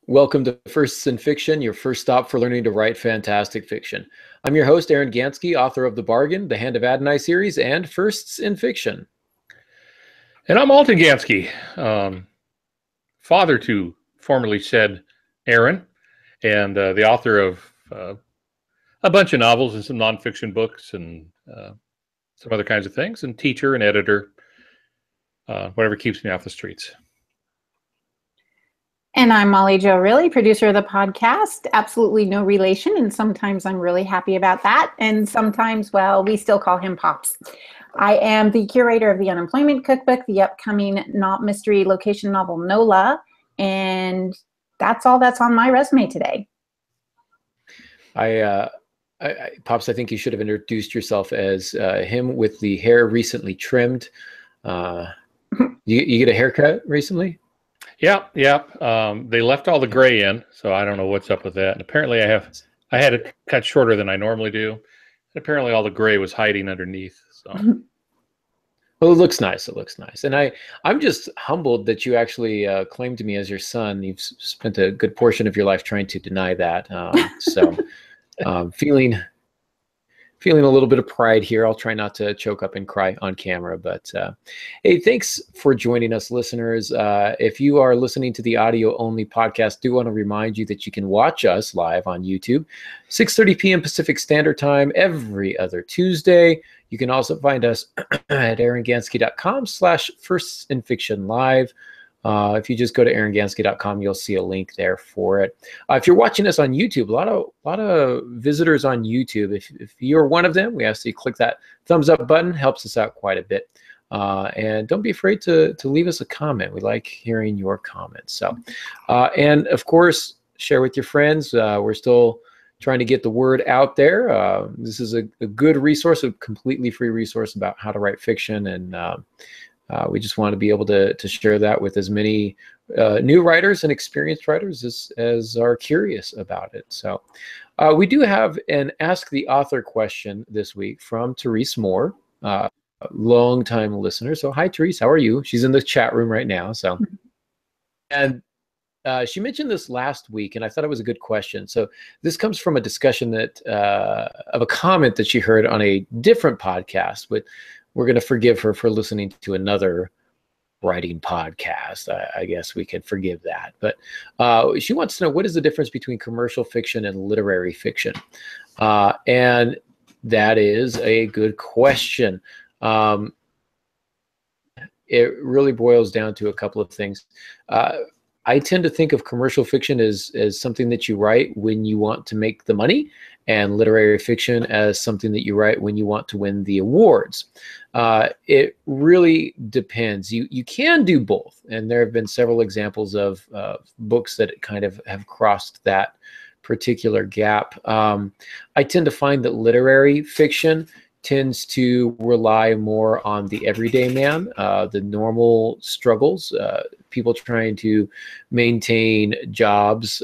Welcome to Firsts in Fiction, your first stop for learning to write fantastic fiction. I'm your host, Aaron Gansky, author of The Bargain, the Hand of Adonai series, and Firsts in Fiction. And I'm Alton Gansky, father to formerly said Aaron, and the author of a bunch of novels and some nonfiction books and some other kinds of things, and teacher and editor, whatever keeps me off the streets. And I'm Molly Jo Riley, producer of the podcast. Absolutely no relation, and sometimes I'm really happy about that. And sometimes, well, we still call him Pops. I am the curator of the Unemployment Cookbook, the upcoming mystery location novel NOLA, and that's all that's on my resume today. Pops, I think you should have introduced yourself as him with the hair recently trimmed. You get a haircut recently? Yeah. They left all the gray in, so I don't know what's up with that. And apparently I had it cut shorter than I normally do. And apparently all the gray was hiding underneath. So. Well, it looks nice. It looks nice. And I'm just humbled that you actually claimed me as your son. You've spent a good portion of your life trying to deny that. Feeling a little bit of pride here. I'll try not to choke up and cry on camera, but hey, thanks for joining us, listeners. If you are listening to the audio only podcast, do want to remind you that you can watch us live on YouTube, 6:30 p.m. Pacific Standard Time every other Tuesday. You can also find us at aarongansky.com/firstinfictionlive. If you just go to aarongansky.com, you'll see a link there for it. If you're watching us on YouTube, a lot of visitors on YouTube. If you're one of them, we ask that you click that thumbs up button. Helps us out quite a bit. And don't be afraid to leave us a comment. We like hearing your comments. So, and of course, share with your friends. We're still trying to get the word out there. This is a good resource, a completely free resource about how to write fiction, and we just want to be able to share that with as many new writers and experienced writers as are curious about it. So we do have an Ask the Author question this week from Therese Moore, long-time listener. So hi, Therese, how are you? She's in the chat room right now. So, and she mentioned this last week, and I thought it was a good question. So this comes from a discussion that of a comment that she heard on a different podcast, but we're going to forgive her for listening to another writing podcast. I guess we can forgive that. But she wants to know, what is the difference between commercial fiction and literary fiction? And that is a good question. It really boils down to a couple of things. I tend to think of commercial fiction as something that you write when you want to make the money, and literary fiction as something that you write when you want to win the awards. It really depends. You can do both, and there have been several examples of books that kind of have crossed that particular gap. I tend to find that literary fiction tends to rely more on the everyday man, the normal struggles, people trying to maintain jobs,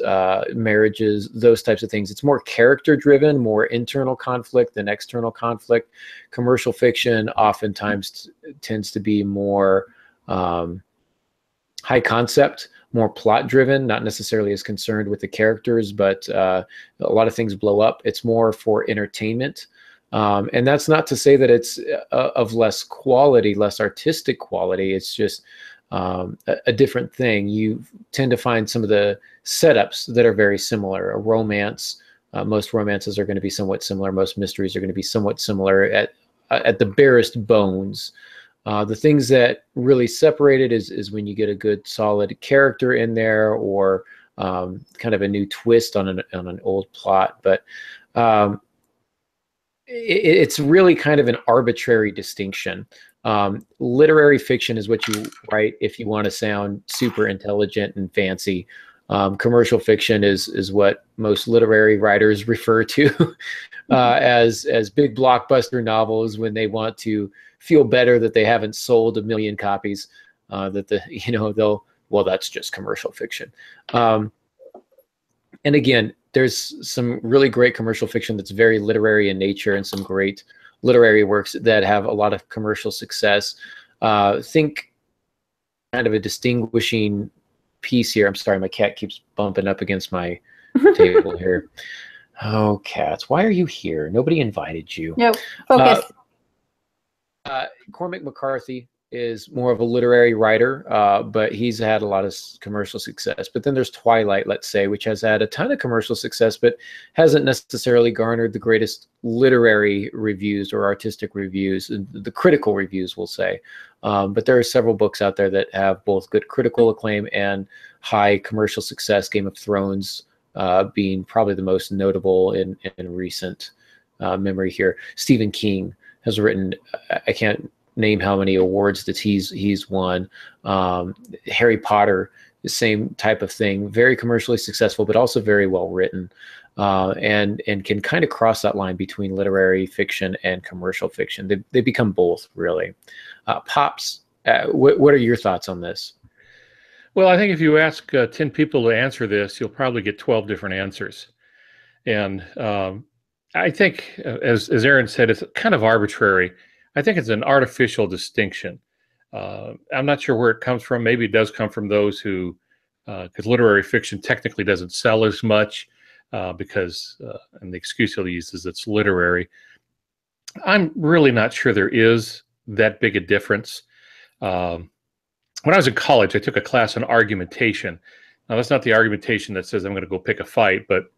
marriages, those types of things. It's more character driven, more internal conflict than external conflict. Commercial fiction oftentimes tends to be more high concept, more plot driven, not necessarily as concerned with the characters, but a lot of things blow up. It's more for entertainment. And that's not to say that it's of less quality, less artistic quality. It's just a different thing. You tend to find some of the setups that are very similar. A romance, most romances are going to be somewhat similar. Most mysteries are going to be somewhat similar at the barest bones. The things that really separate it is when you get a good solid character in there, or kind of a new twist on an old plot. But it's really kind of an arbitrary distinction. Literary fiction is what you write if you want to sound super intelligent and fancy. Commercial fiction is what most literary writers refer to as big blockbuster novels when they want to feel better that they haven't sold 1 million copies. Well, that's just commercial fiction. And again, there's some really great commercial fiction that's very literary in nature, and some great literary works that have a lot of commercial success. Think kind of a distinguishing piece here. I'm sorry, my cat keeps bumping up against my table here. Oh, cats, why are you here? Nobody invited you. No, focus. Cormac McCarthy is more of a literary writer, but he's had a lot of commercial success. But then there's Twilight, let's say, which has had a ton of commercial success, but hasn't necessarily garnered the greatest literary reviews or artistic reviews, the critical reviews, we'll say. But there are several books out there that have both good critical acclaim and high commercial success. Game of Thrones being probably the most notable in recent memory here. Stephen King has written, I can't name how many awards that he's won. Harry Potter, the same type of thing, very commercially successful, but also very well written, and can kind of cross that line between literary fiction and commercial fiction. They become both, really. Pops, what are your thoughts on this? Well, I think if you ask 10 people to answer this, you'll probably get 12 different answers. And I think, as Aaron said, it's kind of arbitrary. I think it's an artificial distinction. I'm not sure where it comes from. Maybe it does come from those who, because literary fiction technically doesn't sell as much because, and the excuse he'll use is it's literary. I'm really not sure there is that big a difference. When I was in college, I took a class on argumentation. Now, that's not the argumentation that says I'm going to go pick a fight, but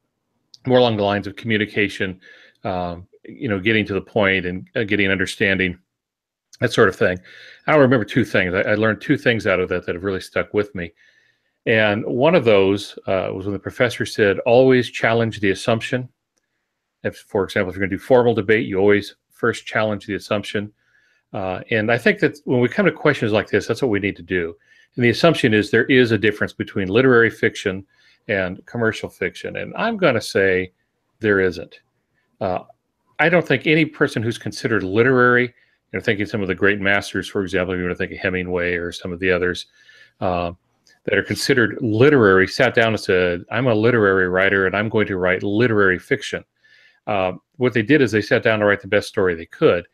more along the lines of communication, getting to the point and getting understanding, that sort of thing. I remember two things. I learned two things out of that have really stuck with me. And one of those was when the professor said, always challenge the assumption. If, for example, if you're going to do formal debate, you always first challenge the assumption. And I think that when we come to questions like this, that's what we need to do. And the assumption is there is a difference between literary fiction and commercial fiction. And I'm going to say there isn't. I don't think any person who's considered literary, thinking some of the great masters, for example, if you want to think of Hemingway or some of the others that are considered literary, sat down and said, I'm a literary writer and I'm going to write literary fiction. What they did is they sat down to write the best story they could.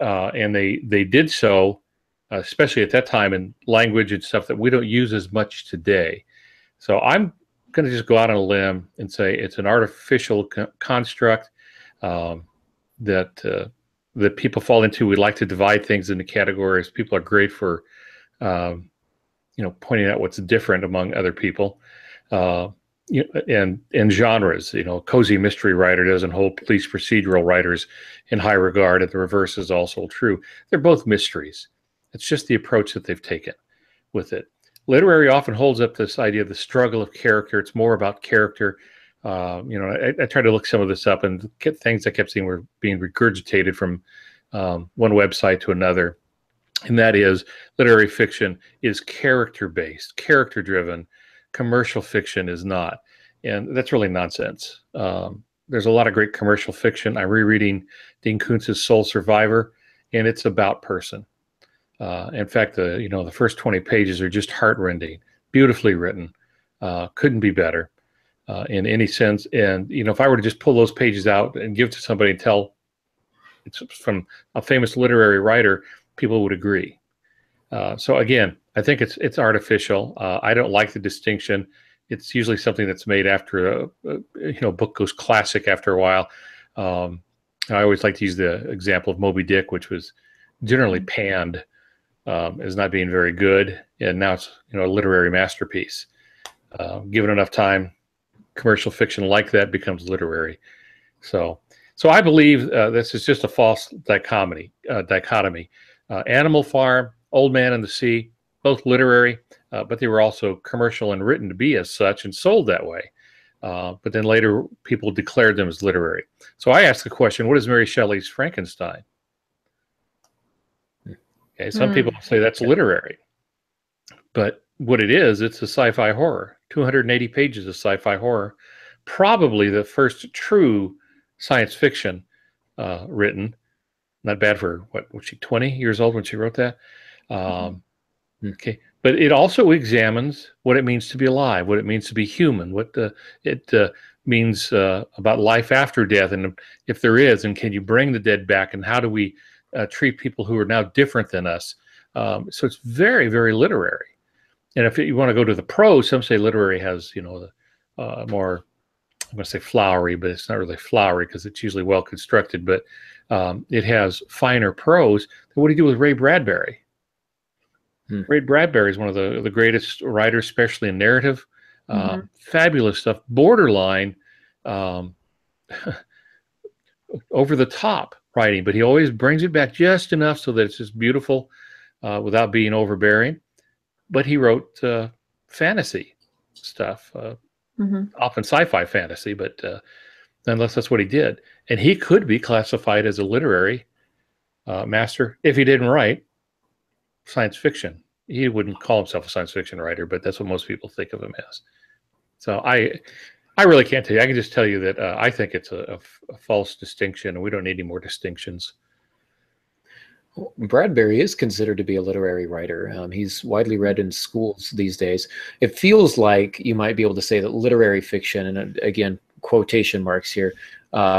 And they did so, especially at that time, in language and stuff that we don't use as much today. So I'm going to just go out on a limb and say it's an artificial construct that people fall into. We like to divide things into categories. People are great for, pointing out what's different among other people, and genres. Cozy mystery writer doesn't hold police procedural writers in high regard, and the reverse is also true. They're both mysteries. It's just the approach that they've taken with it. Literary often holds up this idea of the struggle of character. It's more about character. I tried to look some of this up, and things I kept seeing were being regurgitated from one website to another. And that is, literary fiction is character-based, character-driven. Commercial fiction is not. And that's really nonsense. There's a lot of great commercial fiction. I'm rereading Dean Koontz's Soul Survivor, and it's about person. In fact, the first 20 pages are just heartrending, beautifully written, couldn't be better in any sense. And, if I were to just pull those pages out and give to somebody and tell it's from a famous literary writer, people would agree. So again, I think it's artificial. I don't like the distinction. It's usually something that's made after a book goes classic after a while. I always like to use the example of Moby Dick, which was generally panned as not being very good, and now it's a literary masterpiece. Given enough time, commercial fiction like that becomes literary. So I believe this is just a false dichotomy. Animal Farm, Old Man and the Sea, both literary, but they were also commercial and written to be as such and sold that way. But then later people declared them as literary. So I asked the question, what is Mary Shelley's Frankenstein? Okay, some people say that's literary. But what it is, it's a sci-fi horror. 280 pages of sci-fi horror. Probably the first true science fiction written. Not bad for, was she 20 years old when she wrote that? Okay. But it also examines what it means to be alive, what it means to be human, what it means about life after death, and if there is, and can you bring the dead back, and how do we treat people who are now different than us? So it's very, very literary. And if you want to go to the prose, some say literary has, you know, the more, I'm going to say flowery, but it's not really flowery because it's usually well constructed, but it has finer prose. What do you do with Ray Bradbury? Ray Bradbury is one of the greatest writers, especially in narrative. Fabulous stuff, borderline over the top writing, but he always brings it back just enough so that it's just beautiful without being overbearing. But he wrote fantasy stuff, often sci-fi fantasy, but nonetheless, that's what he did. And he could be classified as a literary master if he didn't write science fiction. He wouldn't call himself a science fiction writer, but that's what most people think of him as. So I really can't tell you. I can just tell you that I think it's a false distinction, and we don't need any more distinctions. Bradbury is considered to be a literary writer. He's widely read in schools these days. It feels like you might be able to say that literary fiction, and again, quotation marks here,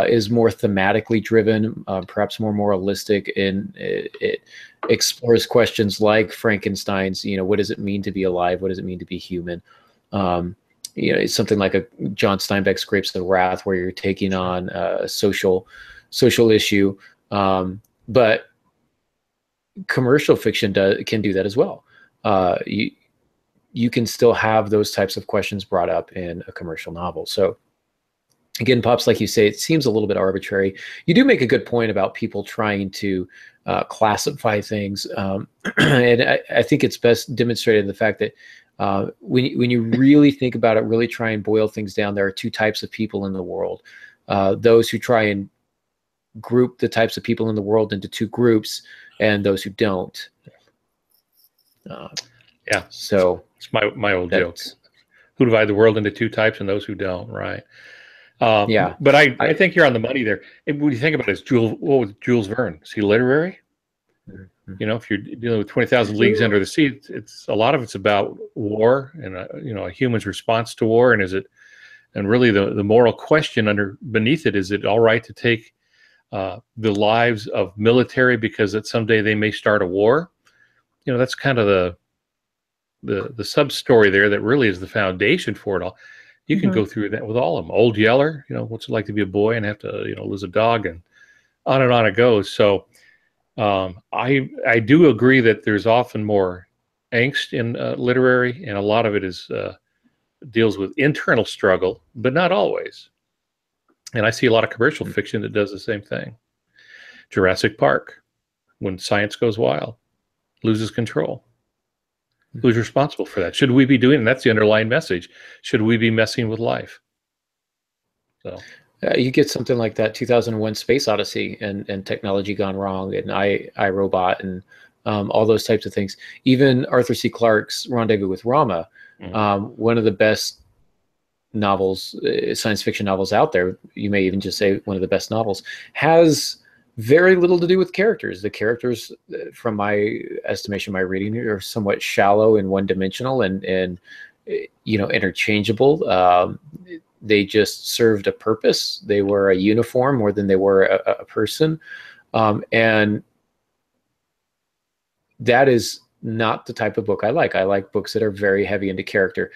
is more thematically driven, perhaps more moralistic, and it explores questions like Frankenstein's, you know, what does it mean to be alive? What does it mean to be human? You know, it's something like a John Steinbeck's Grapes of Wrath, where you're taking on a social issue. But commercial fiction can do that as well. You can still have those types of questions brought up in a commercial novel. So again, Pops, like you say, it seems a little bit arbitrary. You do make a good point about people trying to classify things. And I think it's best demonstrated in the fact that when you really think about it, really try and boil things down, there are two types of people in the world. Those who try and group the types of people in the world into two groups, and those who don't. Yeah. So it's my old joke. Who divide the world into two types and those who don't, right? Yeah. But I think you're on the money there. And when you think about it, what was Jules Verne? Is he literary? You know, if you're dealing with 20,000 Leagues Under the Sea, it's a lot of it's about war and you know, a human's response to war, and really the moral question beneath it, is it all right to take the lives of military because that someday they may start a war? You know, that's kind of the sub story there that really is the foundation for it all. You can go through that with all of them. Old Yeller, you know, what's it like to be a boy and have to, you know, lose a dog, and on it goes. So I do agree that there's often more angst in literary, and a lot of it is deals with internal struggle, but not always. And I see a lot of commercial fiction that does the same thing. Jurassic Park, when science goes wild, loses control. Who's responsible for that? Should we be doing? And that's the underlying message. Should we be messing with life? So you get something like that 2001 Space Odyssey and technology gone wrong, and I, Robot, and all those types of things. Even Arthur C. Clarke's Rendezvous with Rama, one of the best novels, science fiction novels out there, you may even just say one of the best novels, has very little to do with characters. The characters, from my estimation, my reading, are somewhat shallow and one-dimensional and you know, interchangeable. They just served a purpose. They were a uniform more than they were a person. And that is not the type of book I like. I like books that are very heavy into character.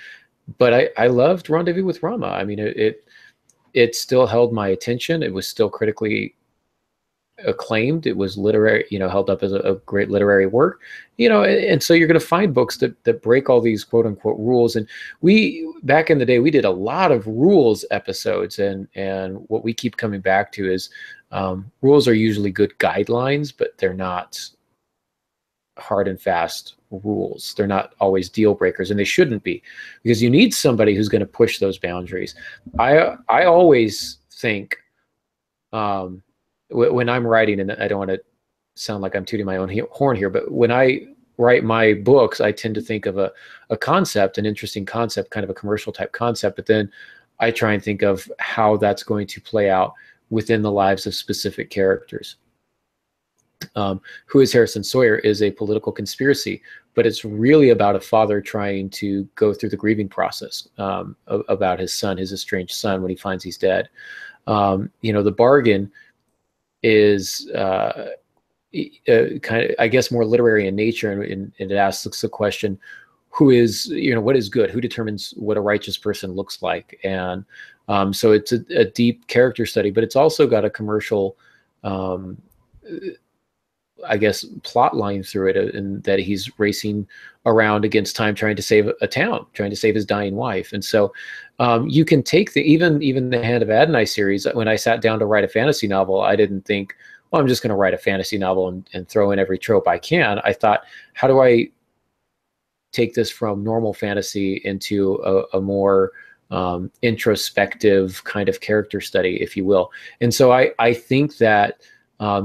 But I loved Rendezvous with Rama. I mean, it still held my attention. It was still critically acclaimed. It was literary, you know, held up as a great literary work, you know, and so you're going to find books that break all these quote unquote rules. And back in the day, we did a lot of rules episodes, and what we keep coming back to is rules are usually good guidelines, but they're not hard and fast rules. They're not always deal breakers, and they shouldn't be, because you need somebody who's going to push those boundaries. I always think, when I'm writing, and I don't want to sound like I'm tooting my own horn here, but when I write my books, I tend to think of a concept, an interesting concept, kind of a commercial type concept, but then I try and think of how that's going to play out within the lives of specific characters. Who is Harrison Sawyer is a political conspiracy, but it's really about a father trying to go through the grieving process about his son, his estranged son, when he finds he's dead. You know, The Bargain is kind of, I guess, more literary in nature, and it asks the question, who is, what is good, who determines what a righteous person looks like. And so it's a deep character study, but it's also got a commercial, I guess, plot line through it, in that he's racing around against time, trying to save a town, trying to save his dying wife. And so you can take even the Hand of Adonai series. When I sat down to write a fantasy novel, I didn't think, well, I'm just going to write a fantasy novel and throw in every trope I can. I thought, how do I take this from normal fantasy into a more introspective kind of character study, if you will? And so I think that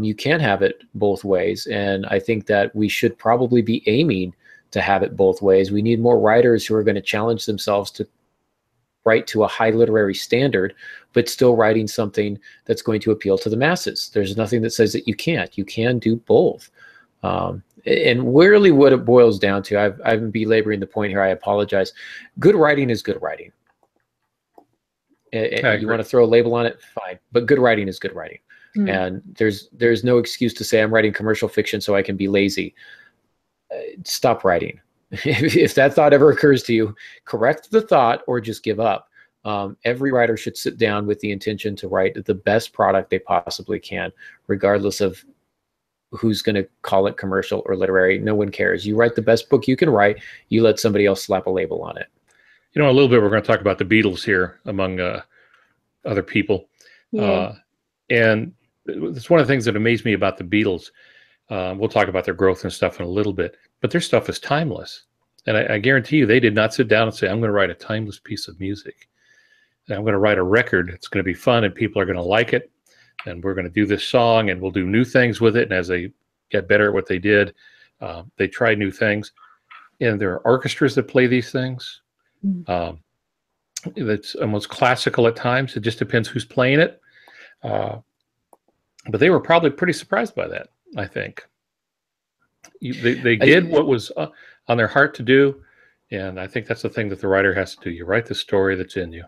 you can have it both ways. And I think that we should probably be aiming to have it both ways. We need more writers who are going to challenge themselves to write to a high literary standard, but still writing something that's going to appeal to the masses. There's nothing that says that you can't. You can do both. And really what it boils down to, I've been belaboring the point here, I apologize. Good writing is good writing. You want to throw a label on it, fine. But good writing is good writing. And there's no excuse to say I'm writing commercial fiction so I can be lazy. Stop writing. If that thought ever occurs to you, correct the thought or just give up. Every writer should sit down with the intention to write the best product they possibly can, regardless of who's going to call it commercial or literary. No one cares. You write the best book you can write. You let somebody else slap a label on it. A little bit, we're going to talk about the Beatles here, among other people. Yeah. And it's one of the things that amazed me about the Beatles. We'll talk about their growth and stuff in a little bit, but their stuff is timeless. And I guarantee you, they did not sit down and say, I'm going to write a timeless piece of music. And I'm going to write a record. It's going to be fun and people are going to like it. And we're going to do this song and we'll do new things with it. And as they get better at what they did, they try new things. And there are orchestras that play these things. That's almost classical at times. It just depends who's playing it. But they were probably pretty surprised by that, I think. They did what was on their heart to do, and I think that's the thing that the writer has to do. You write the story that's in you.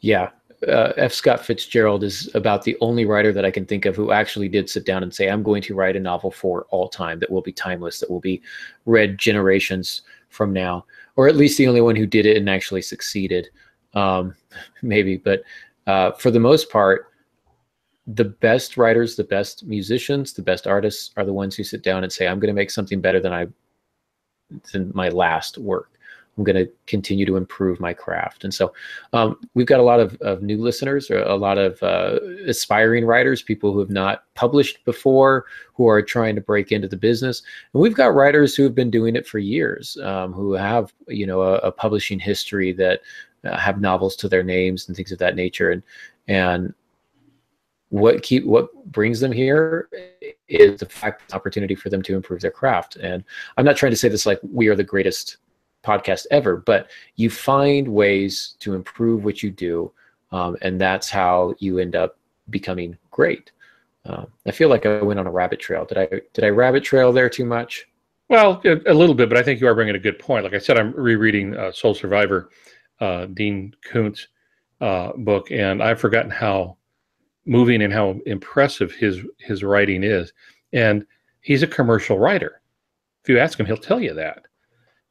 Yeah. F. Scott Fitzgerald is about the only writer that I can think of who actually did sit down and say, I'm going to write a novel for all time that will be timeless, that will be read generations from now, or at least the only one who did it and actually succeeded. Maybe, but for the most part, the best writers, the best musicians, the best artists are the ones who sit down and say, I'm going to make something better than my last work. I'm going to continue to improve my craft. And so we've got a lot of new listeners, or a lot of aspiring writers, people who have not published before, who are trying to break into the business. And we've got writers who have been doing it for years, who have, a publishing history, that have novels to their names and things of that nature. And what brings them here is the fact, opportunity for them to improve their craft. And I'm not trying to say this like we are the greatest podcast ever, but you find ways to improve what you do, and that's how you end up becoming great. I feel like I went on a rabbit trail. Did I rabbit trail there too much? Well, a little bit, but I think you are bringing a good point. Like I said, I'm rereading Soul Survivor, Dean Koontz book, and I've forgotten how moving and how impressive his writing is. And he's a commercial writer. If you ask him, he'll tell you that.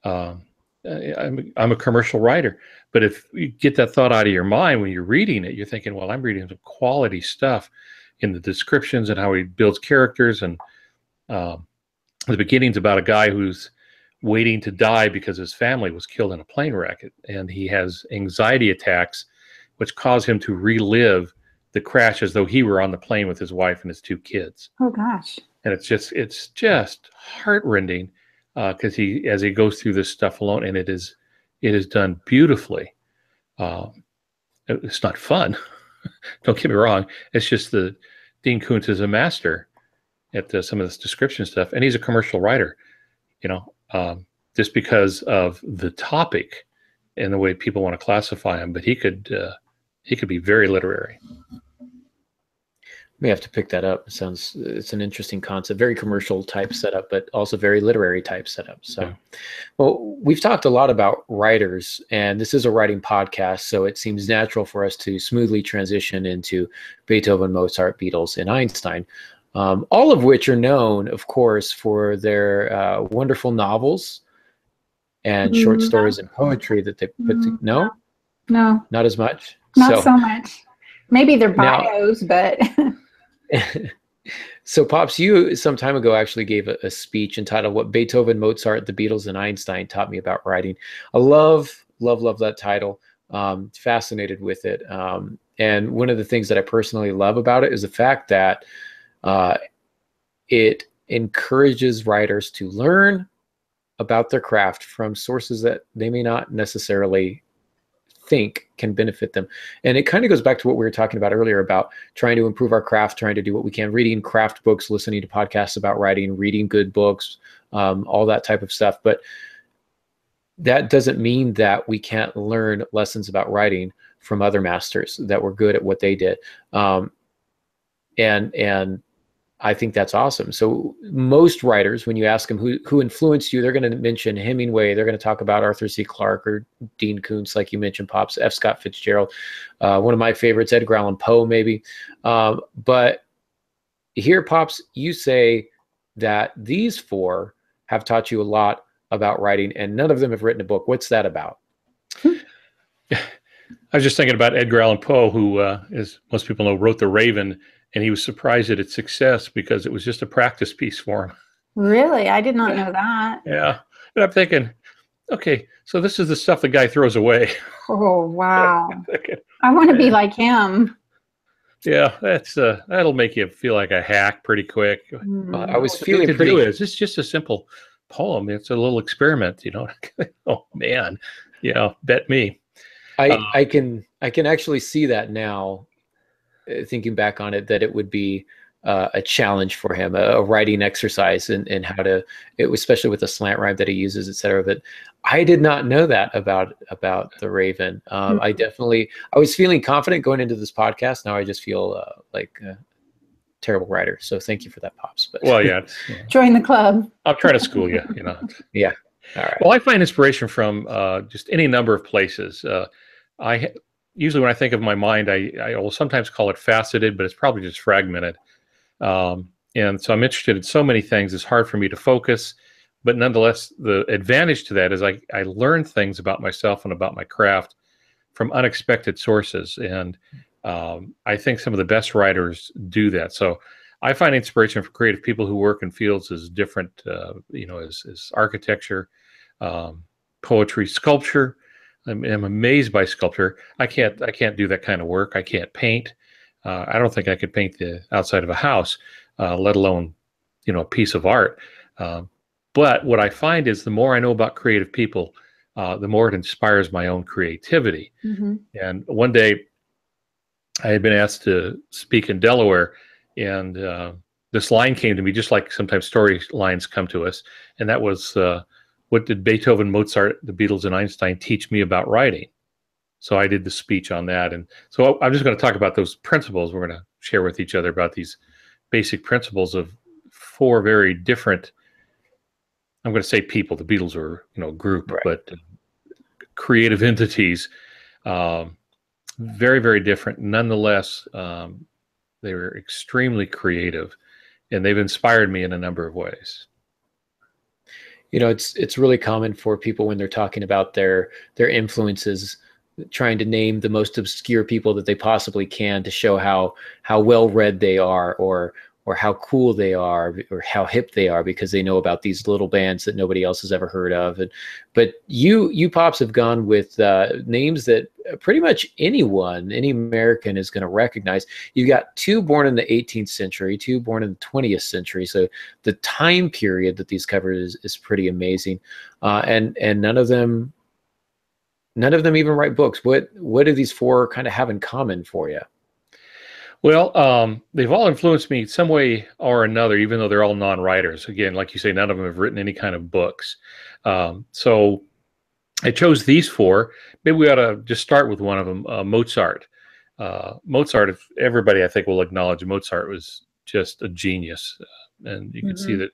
I'm a commercial writer. But if you get that thought out of your mind when you're reading it, you're thinking, well, I'm reading some quality stuff in the descriptions and how he builds characters. And the beginning's about a guy who's waiting to die because his family was killed in a plane wreck. And he has anxiety attacks, which cause him to relive the crash as though he were on the plane with his wife and his 2 kids. Oh gosh. And it's just heartrending, because as he goes through this stuff alone, and it is done beautifully. It's not fun. Don't get me wrong. It's just Dean Koontz is a master at some of this description stuff, and he's a commercial writer. Just because of the topic and the way people want to classify him, but he could be very literary. May have to pick that up. It's an interesting concept, very commercial type setup, but also very literary type setup. So, yeah. Well, we've talked a lot about writers, and this is a writing podcast, so it seems natural for us to smoothly transition into Beethoven, Mozart, Beatles, and Einstein, all of which are known, of course, for their wonderful novels and short No, stories and poetry that they put to, no, no, not as much. not so much. Maybe their now, bios, but so Pops, you some time ago actually gave a speech entitled "What Beethoven, Mozart, the Beatles, and Einstein Taught Me About Writing." I love that title. Fascinated with it. And one of the things that I personally love about it is the fact that it encourages writers to learn about their craft from sources that they may not necessarily think can benefit them. And it kind of goes back to what we were talking about earlier about trying to improve our craft, trying to do what we can, reading craft books, listening to podcasts about writing, reading good books, all that type of stuff. But that doesn't mean that we can't learn lessons about writing from other masters that were good at what they did. And I think that's awesome. So most writers, when you ask them who influenced you, they're going to mention Hemingway. They're going to talk about Arthur C. Clarke or Dean Koontz, like you mentioned, Pops, F. Scott Fitzgerald. One of my favorites, Edgar Allan Poe, maybe. But here, Pops, you say that these four have taught you a lot about writing, and none of them have written a book. What's that about? I was just thinking about Edgar Allan Poe, who, as most people know, wrote The Raven, and he was surprised at its success because it was just a practice piece for him. really, I did not know that. Yeah. And I'm thinking, okay, so this is the stuff the guy throws away. Oh, wow. I want to be like him. Yeah, that'll make you feel like a hack pretty quick. I was feeling pretty. It's just a simple poem. It's a little experiment, you know. Oh man, yeah, bet me. I can actually see that now, thinking back on it, that it would be a challenge for him, a writing exercise, and how to, especially with the slant rhyme that he uses, etc. But I did not know that about The Raven. I was feeling confident going into this podcast. Now I just feel like a terrible writer. So thank you for that, Pops. But well, yeah, join the club. I'll try to school you. You know. Yeah. All right. Well, I find inspiration from just any number of places. Usually when I think of my mind, I will sometimes call it faceted, but it's probably just fragmented. And so I'm interested in so many things. It's hard for me to focus, but nonetheless, the advantage to that is I learn things about myself and about my craft from unexpected sources. And I think some of the best writers do that. So I find inspiration from creative people who work in fields as different, as architecture, poetry, sculpture. I'm amazed by sculpture. I can't do that kind of work. I can't paint. I don't think I could paint the outside of a house, let alone, a piece of art. But what I find is the more I know about creative people, the more it inspires my own creativity. Mm-hmm. And one day I had been asked to speak in Delaware, and this line came to me, just like sometimes story lines come to us. And that was, what did Beethoven, Mozart, the Beatles, and Einstein teach me about writing? So I did the speech on that. And so I'm just going to talk about those principles. We're going to share with each other about these basic principles of four very different, I'm going to say people. The Beatles were, a group, right, but creative entities, very, very different. Nonetheless, they were extremely creative, and they've inspired me in a number of ways. It's really common for people when they're talking about their influences, trying to name the most obscure people that they possibly can to show how well read they are, or how cool they are, or how hip they are, because they know about these little bands that nobody else has ever heard of. But you Pops have gone with names that pretty much any American is going to recognize. You've got two born in the 18th century, two born in the 20th century. So the time period that these cover is pretty amazing. And none of them even write books. What do these four kind of have in common for you? Well, they've all influenced me some way or another, even though they're all non-writers. Again, like you say, none of them have written any kind of books. So I chose these four. Maybe we ought to just start with one of them, Mozart. Mozart, if everybody I think will acknowledge, Mozart was just a genius. And you can see that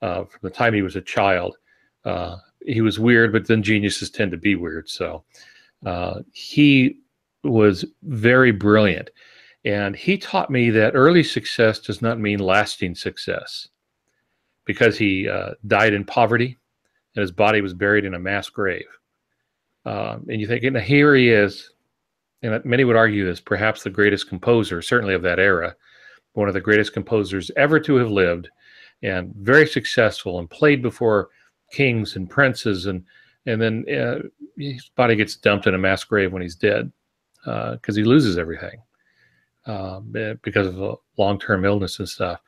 from the time he was a child, he was weird, but then geniuses tend to be weird. So he was very brilliant. And he taught me that early success does not mean lasting success, because he died in poverty and his body was buried in a mass grave. And you think, and here he is, and many would argue this, perhaps the greatest composer, certainly of that era, one of the greatest composers ever to have lived, and very successful, and played before kings and princes, and then his body gets dumped in a mass grave when he's dead, because he loses everything because of long-term illness and stuff.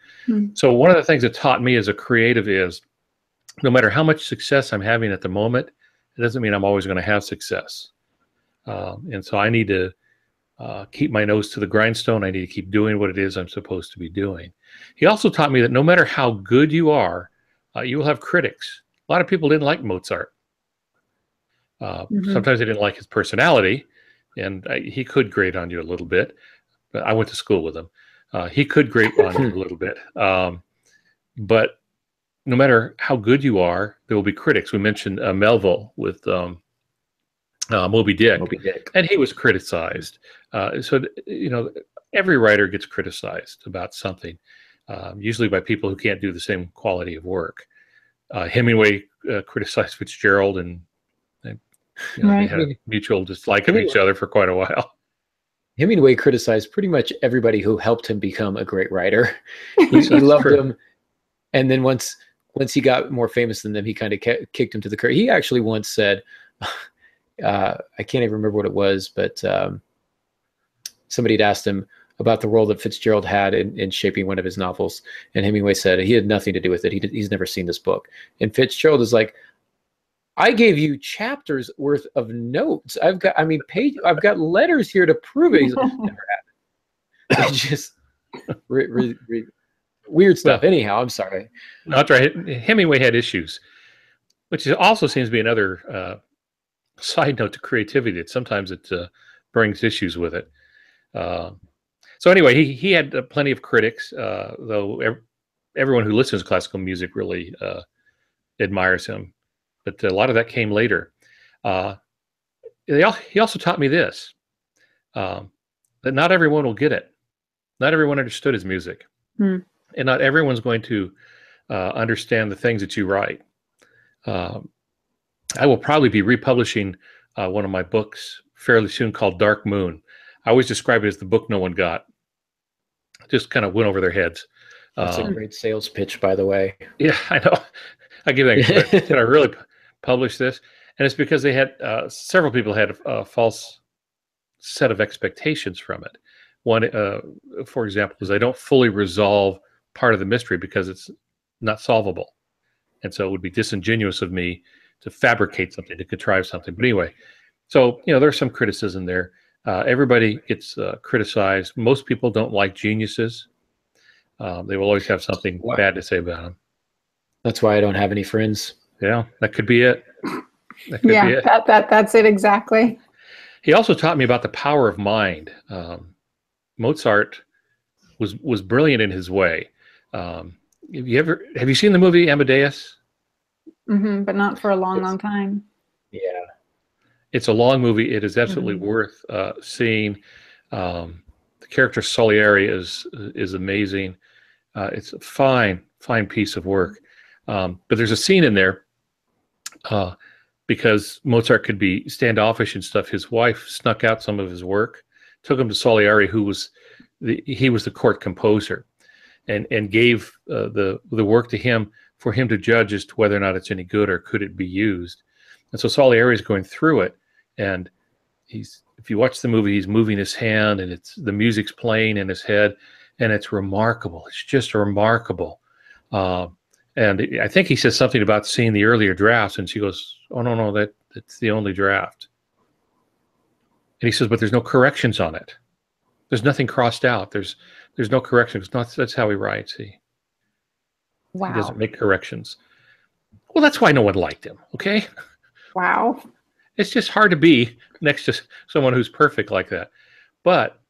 So one of the things that taught me as a creative is, no matter how much success I'm having at the moment, it doesn't mean I'm always going to have success. And so I need to keep my nose to the grindstone. I need to keep doing what it is I'm supposed to be doing. He also taught me that no matter how good you are, you will have critics. A lot of people didn't like Mozart. Sometimes they didn't like his personality, and he could grate on you a little bit. But I went to school with him. He could grate on you a little bit. But no matter how good you are, there will be critics. We mentioned Melville with Moby Dick, and he was criticized. So, every writer gets criticized about something, usually by people who can't do the same quality of work. Hemingway criticized Fitzgerald, and they had a mutual dislike of each other for quite a while. Hemingway criticized pretty much everybody who helped him become a great wrter. He loved them, and then once he got more famous than them, he kind of kicked him to the curb. He actually once said, I can't even remember what it was, but somebody had asked him about the role that Fitzgerald had in shaping one of his novels, and Hemingway said he had nothing to do with it. He's never seen this book. And Fitzgerald is like, I gave you chapters worth of notes. I've got letters here to prove it. He's like, never happened. It's just weird stuff. Well, anyhow, I'm sorry. No, that's right. Hemingway had issues, which also seems to be another side note to creativity, that sometimes it brings issues with it. So anyway, he had plenty of critics, though everyone who listens to classical music really admires him. But a lot of that came later. He also taught me this, that not everyone will get it. Not everyone understood his music. And not everyone's going to understand the things that you write. I will probably be republishing one of my books fairly soon called Dark Moon. I always describe it as the book no one got. Just kind of went over their heads. That's a great sales pitch, by the way. Yeah, I know. I give that credit. Did I really publish this? And it's because they had several people had a false set of expectations from it. One, for example, is I don't fully resolve part of the mystery because it's not solvable. And so it would be disingenuous of me to fabricate something, to contrive something. But anyway, so, there's some criticism there. Everybody gets criticized. Most people don't like geniuses. They will always have something bad to say about them. That's why I don't have any friends. Yeah, that could be it. That could be it. That's it exactly. He also taught me about the power of mind. Mozart was brilliant in his way. Have you seen the movie Amadeus? But not for a long time. Yeah. It's a long movie. It is absolutely worth seeing. The character Salieri is amazing. It's a fine piece of work. But there's a scene in there because Mozart could be standoffish and stuff. His wife snuck out some of his work, took him to Salieri, who was the court composer, and gave the work to him for him to judge as to whether or not it's any good or could it be used. And so Salieri is going through it, and if you watch the movie, he's moving his hand, and the music's playing in his head, and it's remarkable. It's just remarkable. And I think he says something about seeing the earlier drafts, and she goes, "Oh no, that's the only draft." And he says, "But there's no corrections on it. There's nothing crossed out. There's no corrections. That's how he writes. He doesn't make corrections." Well, that's why no one liked him. Okay. Wow. It's just hard to be next to someone who's perfect like that. But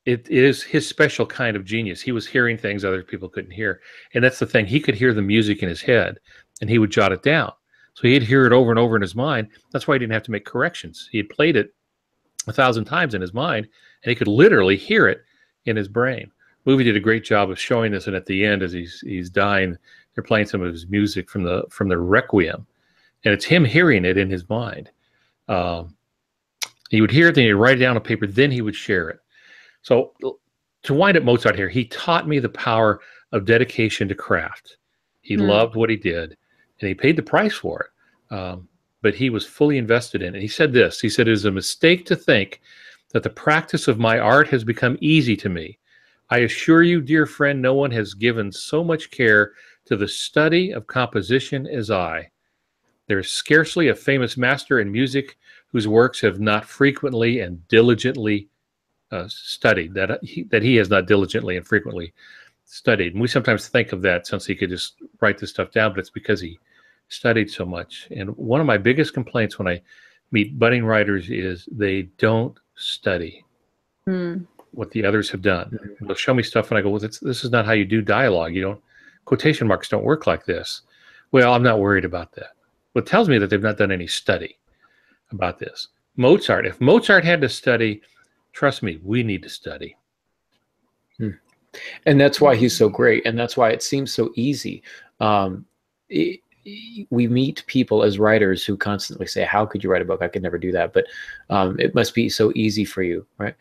it is his special kind of genius. He was hearing things other people couldn't hear. And that's the thing. He could hear the music in his head, and he would jot it down. So he'd hear it over and over in his mind. That's why he didn't have to make corrections. He had played it 1,000 times in his mind, and he could literally hear it in his brain. The movie did a great job of showing this, and at the end, as he's dying, they're playing some of his music from the Requiem, and it's him hearing it in his mind. He would hear it, then he'd write it down on paper, then he would share it. So to wind up Mozart here, he taught me the power of dedication to craft. He loved what he did, and he paid the price for it. But he was fully invested in it. He said this, he said, "It is a mistake to think that the practice of my art has become easy to me. I assure you, dear friend, no one has given so much care to the study of composition as I. There is scarcely a famous master in music whose works have not frequently and diligently studied, that he has not diligently and frequently studied." And we sometimes think of that since he could just write this stuff down, but it's because he studied so much. And one of my biggest complaints when I meet budding writers is they don't study what the others have done. They'll show me stuff and I go, well, this is not how you do dialogue. You don't, quotation marks don't work like this. Well, I'm not worried about that. Well, it tells me that they've not done any study about this. Mozart, if Mozart had to study, trust me, we need to study. And that's why he's so great. And that's why it seems so easy. We meet people as writers who constantly say, how could you write a book? I could never do that. But it must be so easy for you, right?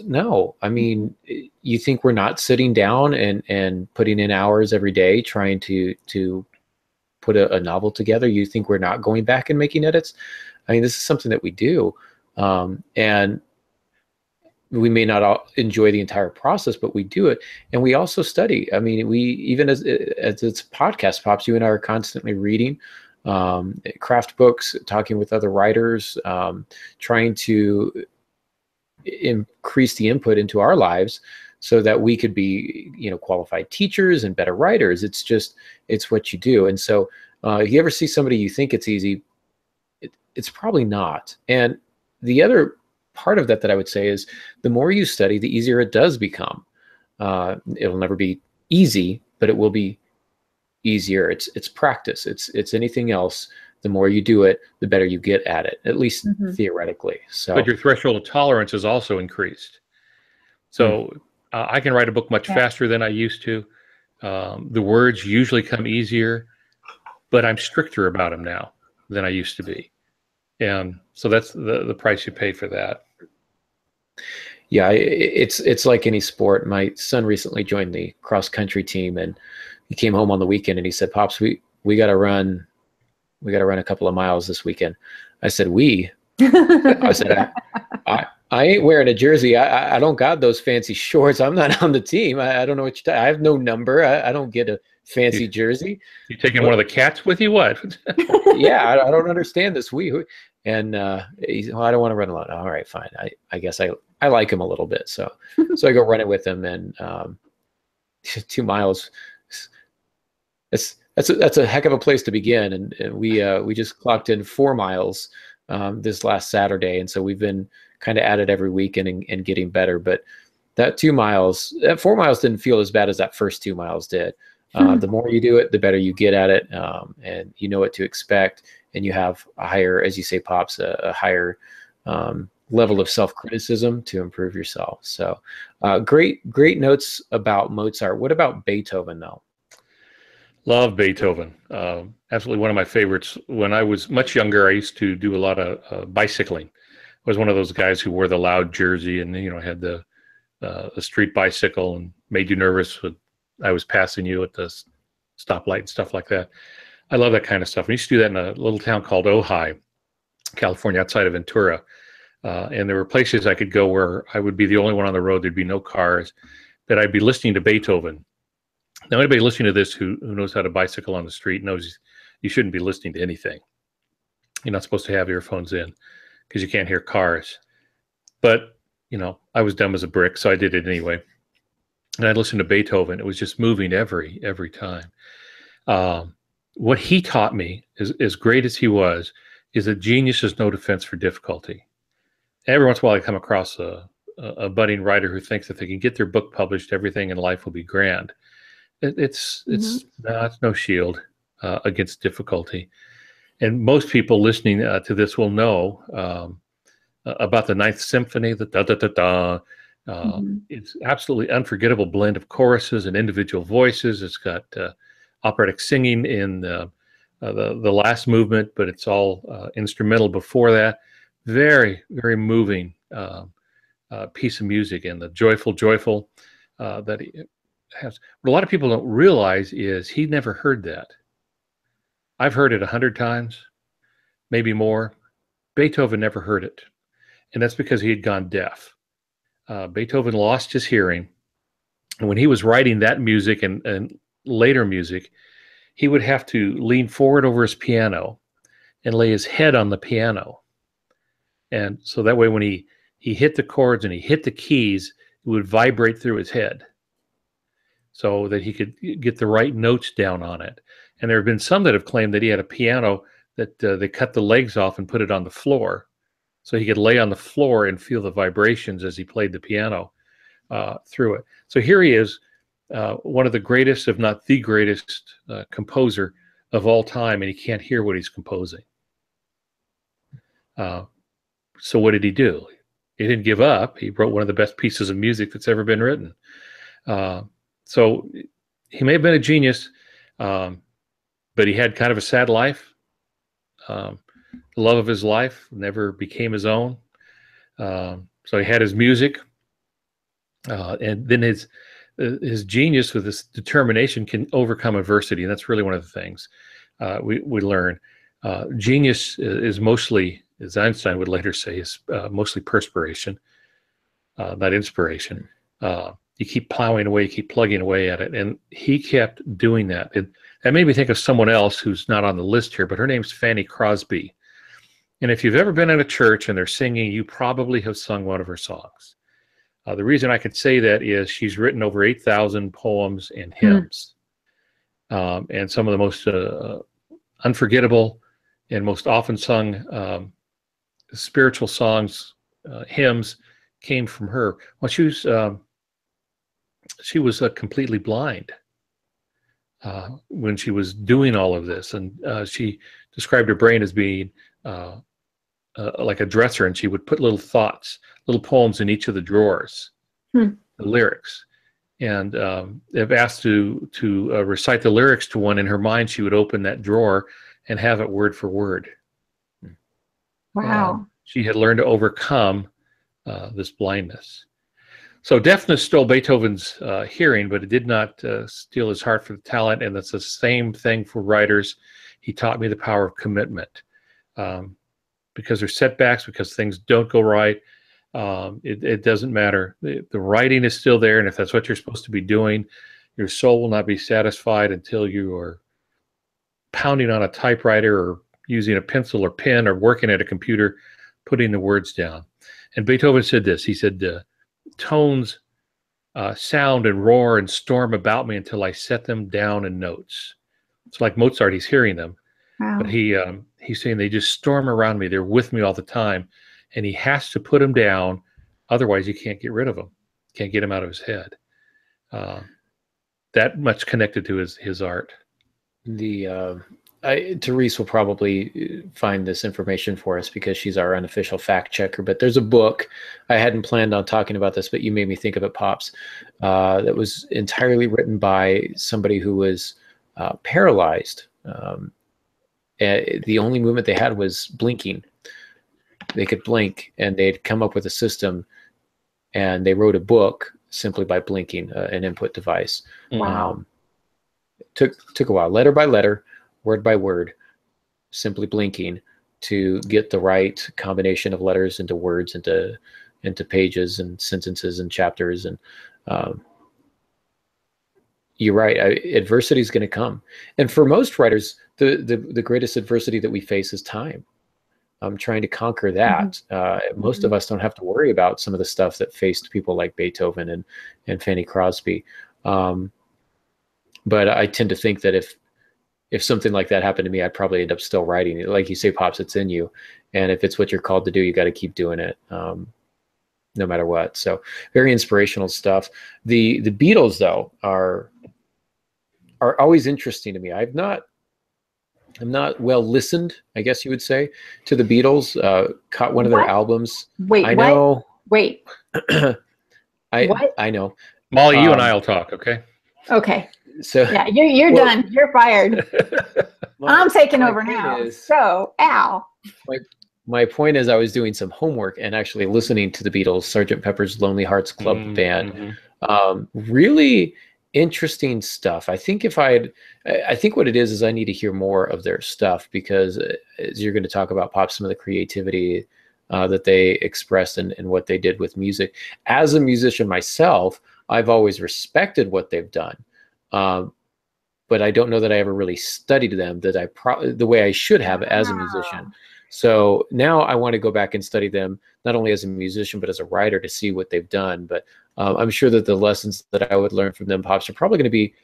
No, I mean, you think we're not sitting down and putting in hours every day trying to put a novel together? You think we're not going back and making edits? I mean, this is something that we do. And we may not all enjoy the entire process, but we do it. And we also study. I mean, we, even as it's podcast Pops, you and I are constantly reading craft books, talking with other writers, trying to increase the input into our lives so that we could be, qualified teachers and better writers. It's what you do. And so if you ever see somebody you think it's easy, it's probably not. And the other part of that I would say is the more you study, the easier it does become. It'll never be easy, but it will be easier. It's practice. It's anything else. The more you do it, the better you get at it, at least theoretically. So, but your threshold of tolerance is also increased. So I can write a book much faster than I used to. The words usually come easier, but I'm stricter about them now than I used to be. And so that's the price you pay for that. Yeah, it's like any sport. My son recently joined the cross country team, and he came home on the weekend and he said, "Pops, we got to run a couple of miles this weekend." I said, I said, I ain't wearing a jersey. I don't got those fancy shorts. I'm not on the team. I don't know what you're talking. I have no number. I don't get a fancy jersey. You taking one of the cats with you? What? Yeah, I don't understand this. And he's, well, I don't want to run alone. All right, fine. I guess I like him a little bit. So I go running with him, and 2 miles. That's a heck of a place to begin. And we just clocked in 4 miles this last Saturday, and so we've been kind of at it every weekend and getting better. But that 4 miles didn't feel as bad as that first 2 miles did. The more you do it, the better you get at it, and you know what to expect, and you have a higher, as you say, Pops, a higher level of self-criticism to improve yourself. So great notes about Mozart. What about Beethoven, though? Love Beethoven. Absolutely one of my favorites. When I was much younger, I used to do a lot of bicycling. I was one of those guys who wore the loud jersey and had the street bicycle and made you nervous when I was passing you at the stoplight and stuff like that. I love that kind of stuff. I used to do that in a little town called Ojai, California, outside of Ventura. And there were places I could go where I would be the only one on the road. There'd be no cars, but I'd be listening to Beethoven. Now, anybody listening to this who knows how to bicycle on the street knows you shouldn't be listening to anything. You're not supposed to have earphones in because you can't hear cars. But, I was dumb as a brick, so I did it anyway. And I'd listen to Beethoven. It was just moving every time. What he taught me, as great as he was, is that genius is no defense for difficulty. Every once in a while I come across a budding writer who thinks that they can get their book published, everything in life will be grand. It's no shield against difficulty. And most people listening to this will know about the Ninth Symphony, the da-da-da-da. It's absolutely unforgettable blend of choruses and individual voices. It's got operatic singing in the last movement, but it's all instrumental before that. Very, very moving piece of music, and the joyful that he has. What a lot of people don't realize is he never heard that. I've heard it 100 times, maybe more. Beethoven never heard it, and that's because he had gone deaf. Beethoven lost his hearing, and when he was writing that music and later music, he would have to lean forward over his piano and lay his head on the piano. And so that way when he hit the chords and he hit the keys, it would vibrate through his head so that he could get the right notes down on it. And there have been some that have claimed that he had a piano that they cut the legs off and put it on the floor so he could lay on the floor and feel the vibrations as he played the piano through it. So here he is, one of the greatest, if not the greatest, composer of all time, and he can't hear what he's composing. So what did he do? He didn't give up. He wrote one of the best pieces of music that's ever been written. So he may have been a genius, but he had kind of a sad life. The love of his life never became his own. So he had his music, and then his genius with his determination can overcome adversity. And that's really one of the things we learn. Genius is mostly, as Einstein would later say, is mostly perspiration, not inspiration. You keep plowing away, you keep plugging away at it. And he kept doing that. That made me think of someone else who's not on the list here, but her name's Fanny Crosby. And if you've ever been in a church and they're singing, you probably have sung one of her songs. The reason I could say that is she's written over 8,000 poems and hymns. And some of the most unforgettable and most often sung spiritual songs, hymns, came from her. Well, she was completely blind when she was doing all of this, and she described her brain as being like a dresser, and she would put little thoughts, little poems in each of the drawers, the lyrics. And if asked to recite the lyrics to one in her mind, she would open that drawer and have it word for word. Wow. She had learned to overcome this blindness. So deafness stole Beethoven's hearing, but it did not steal his heart for the talent. And that's the same thing for writers. He taught me the power of commitment. Because there's setbacks, because things don't go right, it doesn't matter. The writing is still there, and if that's what you're supposed to be doing, your soul will not be satisfied until you are pounding on a typewriter or using a pencil or pen or working at a computer, putting the words down. And Beethoven said this. He said, tones sound and roar and storm about me until I set them down in notes. It's like Mozart, he's hearing them. Wow. But he's saying they just storm around me. They're with me all the time. And he has to put them down. Otherwise, you can't get rid of them. Can't get them out of his head. That much connected to his art. Therese will probably find this information for us because she's our unofficial fact checker. But there's a book. I hadn't planned on talking about this, but you made me think of it, Pops. That was entirely written by somebody who was paralyzed. The only movement they had was blinking. They could blink, and they'd come up with a system, and they wrote a book simply by blinking, an input device. Wow. Took a while, letter by letter, word by word, simply blinking to get the right combination of letters into words, into pages and sentences and chapters. And you're right. Adversity is going to come. And for most writers, the greatest adversity that we face is time. I'm trying to conquer that. Most of us don't have to worry about some of the stuff that faced people like Beethoven and Fanny Crosby. But I tend to think that if something like that happened to me, I'd probably end up still writing it. Like you say, Pops, it's in you. And if it's what you're called to do, you got to keep doing it, no matter what. So very inspirational stuff. The Beatles, though, are always interesting to me. I'm not well listened, I guess you would say, to the Beatles. Caught one of their albums. Wait, I know. Wait. I know. Molly, you and I will talk, okay? Okay. So Yeah, you're done. You're fired. I'm taking over point now. is- So, Al. My point is, I was doing some homework and actually listening to the Beatles, Sgt. Pepper's Lonely Hearts Club Band. Really interesting stuff. I think I think what it is I need to hear more of their stuff, because as you're going to talk about, Pop, some of the creativity that they expressed and what they did with music. As a musician myself, I've always respected what they've done. But I don't know that I ever really studied them the way I should have as a musician. So now I want to go back and study them, not only as a musician, but as a writer, to see what they've done. But I'm sure that the lessons that I would learn from them, Pops, are probably going to be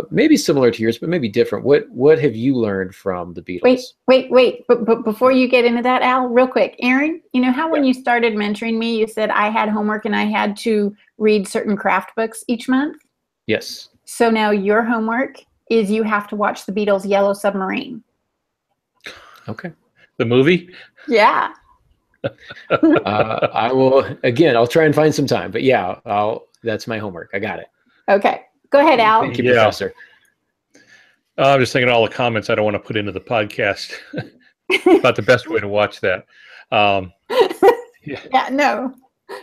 maybe similar to yours, but maybe different. What have you learned from the Beatles? Wait. But before you get into that, Al, real quick, Aaron, you know how when you started mentoring me, you said I had homework and I had to read certain craft books each month? Yes. So now your homework is you have to watch the Beatles' Yellow Submarine. Okay. The movie? Yeah. I will, again, I'll try and find some time, but yeah, that's my homework. I got it. Okay. Go ahead, Al. Thank you, Professor. I'm just thinking all the comments I don't want to put into the podcast about the best way to watch that. Yeah, no.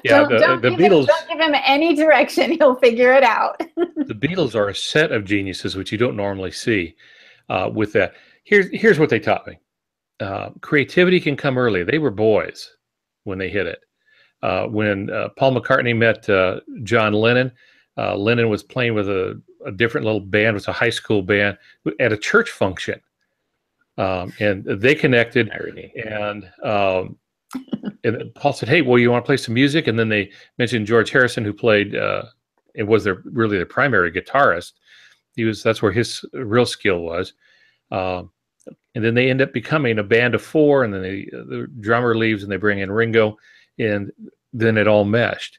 Yeah, Don't the give Beatles. Don't give him any direction. He'll figure it out. The Beatles are a set of geniuses, which you don't normally see with that. Here's what they taught me. Creativity can come early. They were boys when they hit it. When Paul McCartney met John Lennon, Lennon was playing with a different little band. It was a high school band at a church function. And they connected. And Paul said, "Hey, well, you want to play some music?" And then they mentioned George Harrison, who played, it was really their primary guitarist. That's where his real skill was. And then they end up becoming a band of four, and then the drummer leaves and they bring in Ringo, and then it all meshed.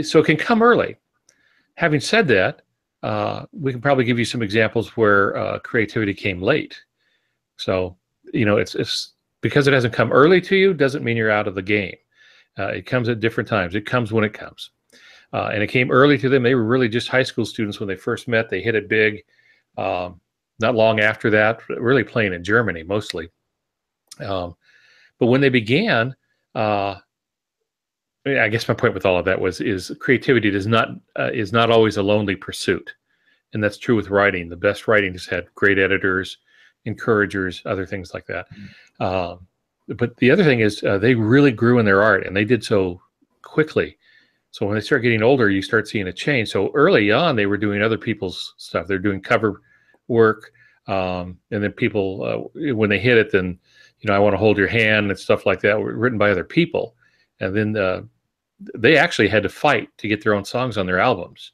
So it can come early. Having said that, we can probably give you some examples where creativity came late. So, it's because it hasn't come early to you doesn't mean you're out of the game. It comes at different times. It comes when it comes. And it came early to them. They were really just high school students when they first met. They hit it big. Not long after that, really playing in Germany mostly. But when they began, I guess my point with all of that is creativity is not always a lonely pursuit. And that's true with writing. The best writing has had great editors, encouragers, other things like that. But the other thing is they really grew in their art, and they did so quickly. So when they start getting older, you start seeing a change. So early on, they were doing other people's stuff. They're doing cover work. And then people, when they hit it, then, I Want to Hold Your Hand and stuff like that were written by other people. And then they actually had to fight to get their own songs on their albums.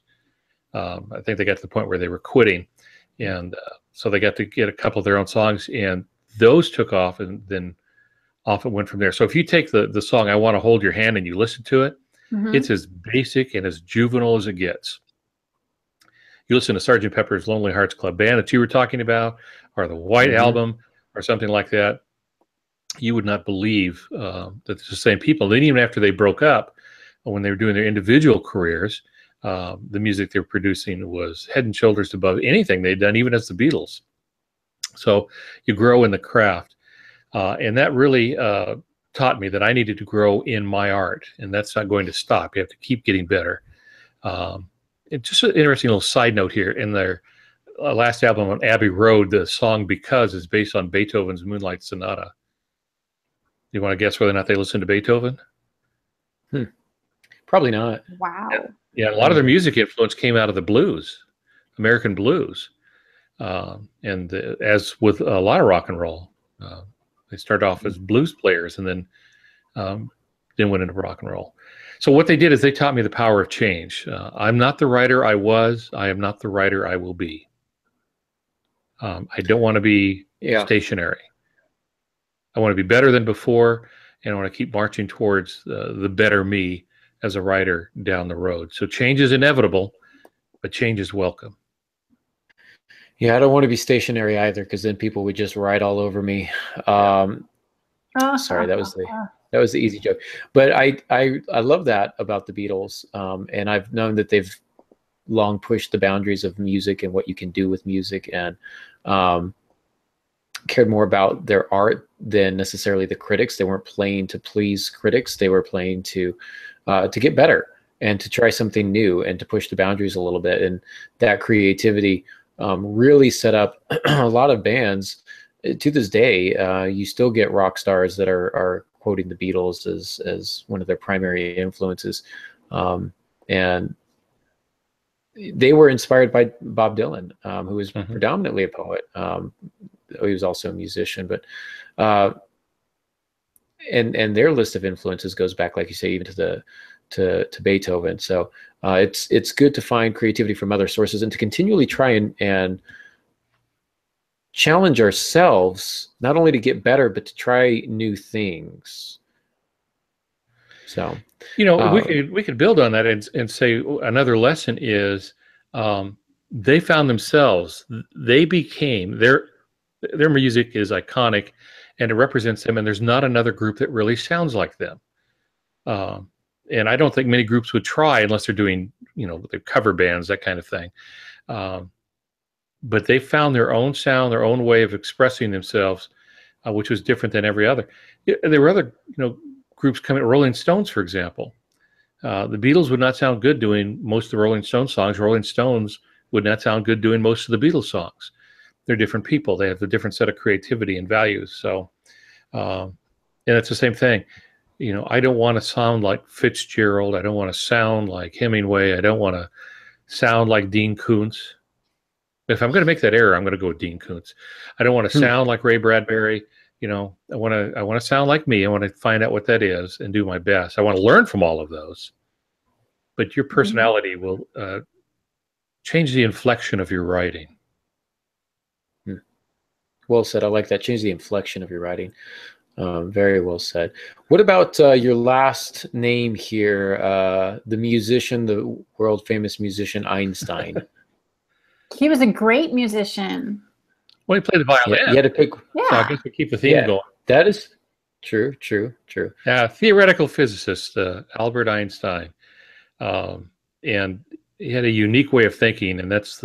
I think they got to the point where they were quitting. And so they got to get a couple of their own songs, and those took off, and then off it went from there. So if you take the song I Want to Hold Your Hand and you listen to it, it's as basic and as juvenile as it gets. You listen to Sgt. Pepper's Lonely Hearts Club Band that you were talking about, or the White Album, or something like that, you would not believe that it's the same people. Then even after they broke up, when they were doing their individual careers, the music they were producing was head and shoulders above anything they'd done, even as the Beatles. So you grow in the craft. And that really taught me that I needed to grow in my art, and that's not going to stop. You have to keep getting better. It's just an interesting little side note here. In their last album on Abbey Road, the song Because is based on Beethoven's Moonlight Sonata. You want to guess whether or not they listened to Beethoven? Probably not. Wow. Yeah, a lot of their music influence came out of the blues, American blues. And as with a lot of rock and roll, they started off as blues players and then went into rock and roll. So what they did is they taught me the power of change. I'm not the writer I was. I am not the writer I will be. I don't want to be stationary. I want to be better than before, and I want to keep marching towards the better me as a writer down the road. So change is inevitable, but change is welcome. Yeah, I don't want to be stationary either, because then people would just write all over me. Sorry, that was the easy joke. But I love that about the Beatles, and I've known that they've long pushed the boundaries of music and what you can do with music, and cared more about their art than necessarily the critics. They weren't playing to please critics. They were playing to get better and to try something new and to push the boundaries a little bit. And that creativity really set up a lot of bands. To this day, you still get rock stars that are quoting the Beatles as one of their primary influences. And they were inspired by Bob Dylan, who was predominantly a poet. He was also a musician, but and their list of influences goes back, like you say, even to Beethoven. So it's good to find creativity from other sources and to continually try and challenge ourselves, not only to get better, but to try new things. So, we could build on that and say another lesson is they found themselves. They became their music is iconic, and it represents them. And there's not another group that really sounds like them. And I don't think many groups would try unless they're doing, their cover bands, that kind of thing. But they found their own sound, their own way of expressing themselves, which was different than every other. There were other, groups coming. Rolling Stones, for example. The Beatles would not sound good doing most of the Rolling Stones songs. Rolling Stones would not sound good doing most of the Beatles songs. They're different people. They have a different set of creativity and values. So, and it's the same thing. I don't want to sound like Fitzgerald. I don't want to sound like Hemingway. I don't want to sound like Dean Koontz. If I'm going to make that error, I'm going to go with Dean Koontz. I don't want to sound like Ray Bradbury. I want to sound like me. I want to find out what that is and do my best. I want to learn from all of those. But your personality will change the inflection of your writing. Well said. I like that. Change the inflection of your writing. Very well said. What about your last name here? The musician, the world famous musician Einstein. He was a great musician. Well, he played the violin. Yeah, you had to pick. Yeah. So I guess we keep the theme going. That is true. Theoretical physicist, Albert Einstein. And he had a unique way of thinking, and that's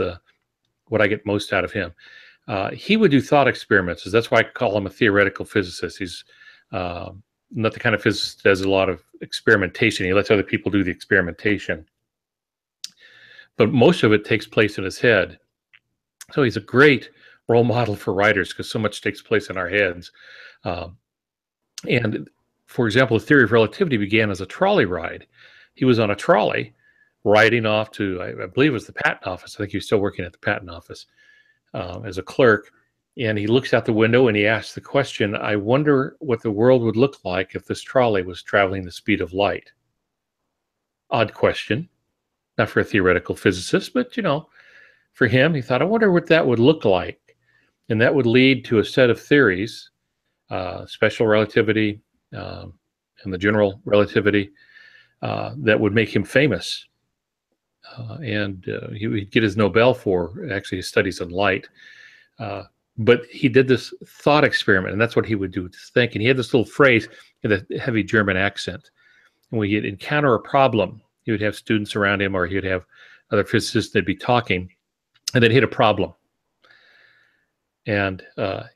what I get most out of him. He would do thought experiments. That's why I call him a theoretical physicist. He's not the kind of physicist that does a lot of experimentation. He lets other people do the experimentation. But most of it takes place in his head. So he's a great role model for writers because so much takes place in our heads. And for example, the theory of relativity began as a trolley ride. He was on a trolley riding off to, I believe it was the patent office. I think he was still working at the patent office as a clerk. And he looks out the window and he asks the question, I wonder what the world would look like if this trolley was traveling the speed of light. Odd question. Not for a theoretical physicist, but, for him, he thought, I wonder what that would look like. And that would lead to a set of theories, special relativity and the general relativity, that would make him famous. And he would get his Nobel for actually his studies on light. But he did this thought experiment, and that's what he would do to think. And he had this little phrase in a heavy German accent. And when he'd encounter a problem, he would have students around him, or he would have other physicists that'd be talking, and they'd hit a problem. And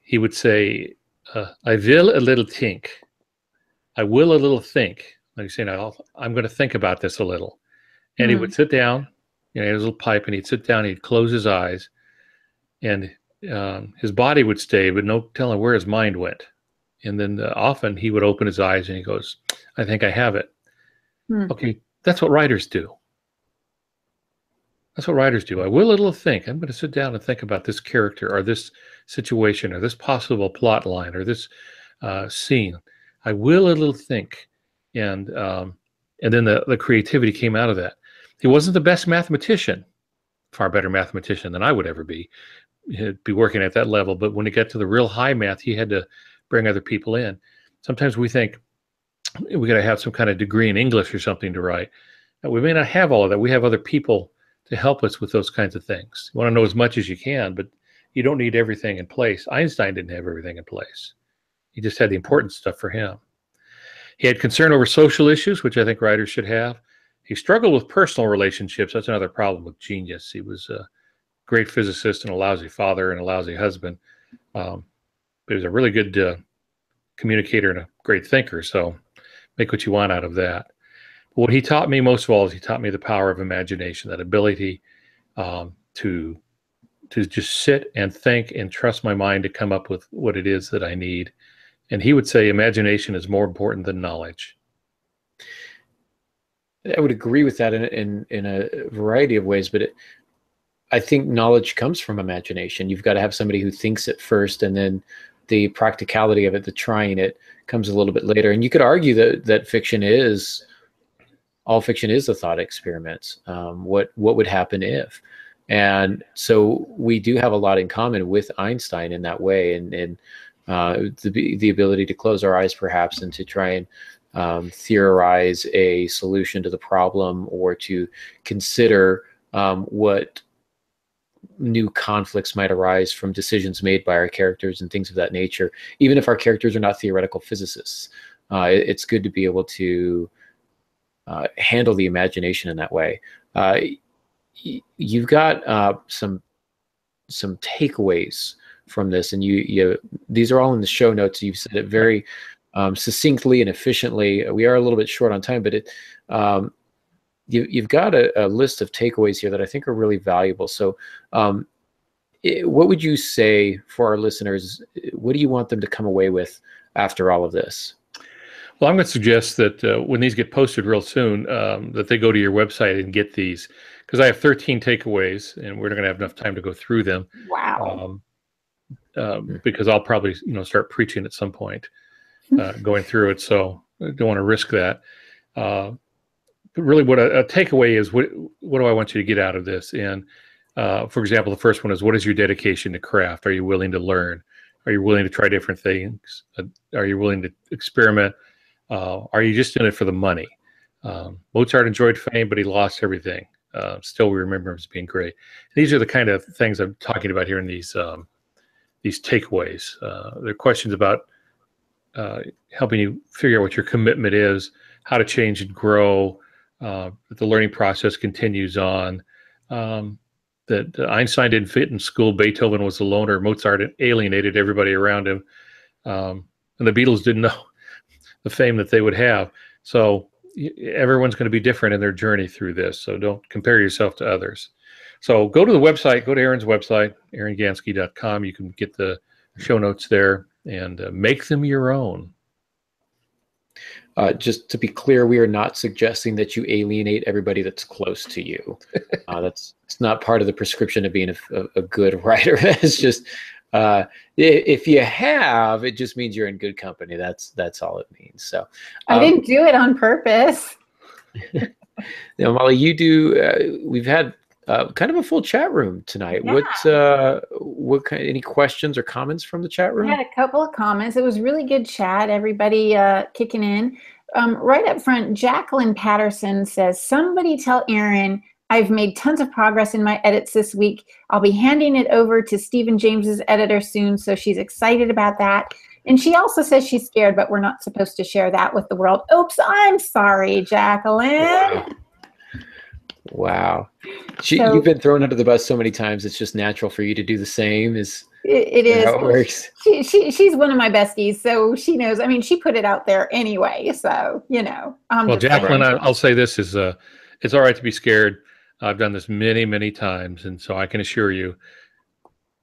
he would say, I will a little think. I will a little think. Like he's saying, I'm going to think about this a little. And he would sit down, he had his little pipe, and he'd sit down, he'd close his eyes, and his body would stay, but no telling where his mind went. And then often he would open his eyes and he goes, I think I have it. Okay, that's what writers do. That's what writers do. I will a little think. I'm going to sit down and think about this character or this situation or this possible plot line or this scene. I will a little think. And then the creativity came out of that. He wasn't the best mathematician, far better mathematician than I would ever be. He'd be working at that level. But when he got to the real high math, he had to bring other people in. Sometimes we think we got to have some kind of degree in English or something to write. We may not have all of that. We have other people to help us with those kinds of things. You want to know as much as you can, but you don't need everything in place. Einstein didn't have everything in place. He just had the important stuff for him. He had concern over social issues, which I think writers should have. He struggled with personal relationships. That's another problem with genius. He was a great physicist and a lousy father and a lousy husband. But he was a really good communicator and a great thinker. So make what you want out of that. But what he taught me most of all is he taught me the power of imagination, that ability to just sit and think and trust my mind to come up with what it is that I need. And he would say imagination is more important than knowledge. I would agree with that in a variety of ways, but I think knowledge comes from imagination. You've got to have somebody who thinks it first, and then the practicality of it, the trying it, comes a little bit later. And you could argue that all fiction is a thought experiment. What would happen if? And so we do have a lot in common with Einstein in that way, and the ability to close our eyes perhaps and to try and theorize a solution to the problem, or to consider what new conflicts might arise from decisions made by our characters and things of that nature. Even if our characters are not theoretical physicists, it's good to be able to handle the imagination in that way. You've got some takeaways from this, and these are all in the show notes. You've said it very succinctly and efficiently. We are a little bit short on time, but you've got a list of takeaways here that I think are really valuable. So what would you say for our listeners? What do you want them to come away with after all of this? Well, I'm going to suggest that when these get posted real soon, that they go to your website and get these, because I have 13 takeaways, and we're not going to have enough time to go through them. Wow. Because I'll probably start preaching at some point going through it, so I don't want to risk that. But really, what a takeaway is, what do I want you to get out of this? And for example, the first one is, what is your dedication to craft? Are you willing to learn? Are you willing to try different things? Are you willing to experiment? Are you just in it for the money? Mozart enjoyed fame, but he lost everything. Still, we remember him as being great. These are the kind of things I'm talking about here in these takeaways. They're questions about helping you figure out what your commitment is, how to change and grow, that the learning process continues on, that Einstein didn't fit in school, Beethoven was a loner, Mozart alienated everybody around him, and the Beatles didn't know the fame that they would have. So everyone's going to be different in their journey through this, so don't compare yourself to others. So go to the website, go to Aaron's website, aarongansky.com. You can get the show notes there and make them your own. Just to be clear, we are not suggesting that you alienate everybody that's close to you. It's not part of the prescription of being a good writer. It's just, if you have, it just means you're in good company. That's all it means. So I didn't do it on purpose. Now, Molly, you do. We've had kind of a full chat room tonight. Yeah. Any questions or comments from the chat room? I had a couple of comments. It was really good chat. Everybody kicking in. Right up front, Jacqueline Patterson says, somebody tell Aaron I've made tons of progress in my edits this week. I'll be handing it over to Stephen James's editor soon, so she's excited about that. And she also says she's scared, but we're not supposed to share that with the world. Oops, I'm sorry, Jacqueline. Wow. You've been thrown under the bus so many times, it's just natural for you to do the same. It is. How it works. She's one of my besties, so she knows. I mean, she put it out there anyway, so, well, Jacqueline, I'll say this is, it's all right to be scared. I've done this many, many times, and so I can assure you,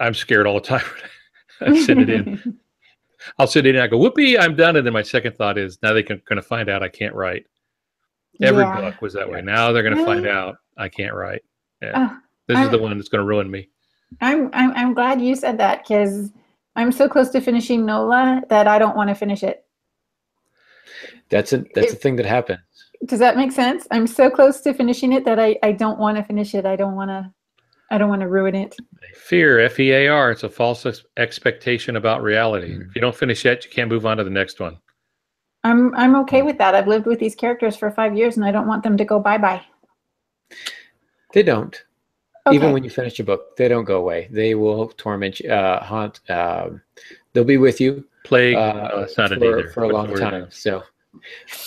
I'm scared all the time. I send it in. I'll send it in, I go, whoopee, I'm done, and then my second thought is, now they're going to find out I can't write. Every book was that way. Now they're going to find out I can't write. Yeah. This is the one that's going to ruin me. I'm glad you said that, because I'm so close to finishing NOLA that I don't want to finish it. That's a thing that happens. Does that make sense? I'm so close to finishing it that I don't want to finish it. I don't want to ruin it. Fear, F-E-A-R. It's a false expectation about reality. If you don't finish it, you can't move on to the next one. I'm okay with that. I've lived with these characters for 5 years, and I don't want them to go bye-bye. They don't. Okay. Even when you finish a book, they don't go away. They will torment you, haunt. They'll be with you. Plague. It's not for a long time. So,